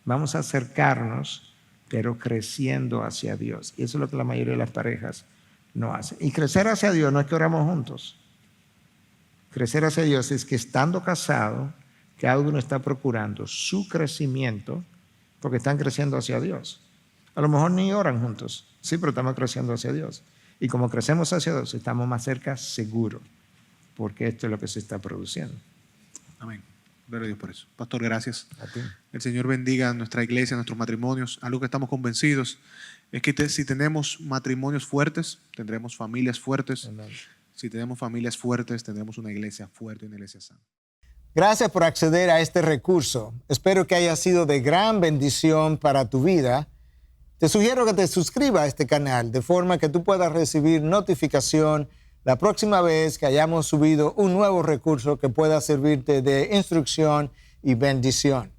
Vamos a acercarnos, pero creciendo hacia Dios. Y eso es lo que la mayoría de las parejas no hacen. Y crecer hacia Dios no es que oramos juntos. Crecer hacia Dios es que estando casado, cada uno está procurando su crecimiento porque están creciendo hacia Dios. A lo mejor ni oran juntos, sí, pero estamos creciendo hacia Dios. Y como crecemos hacia Dios, estamos más cerca seguro, porque esto es lo que se está produciendo. Amén. Gloria a Dios por eso. Pastor, gracias. A ti. El Señor bendiga a nuestra iglesia, a nuestros matrimonios. Algo que estamos convencidos es que si tenemos matrimonios fuertes, tendremos familias fuertes. Amén. Si tenemos familias fuertes, tendremos una iglesia fuerte y una iglesia sana. Gracias por acceder a este recurso. Espero que haya sido de gran bendición para tu vida. Te sugiero que te suscribas a este canal de forma que tú puedas recibir notificación la próxima vez que hayamos subido un nuevo recurso que pueda servirte de instrucción y bendición.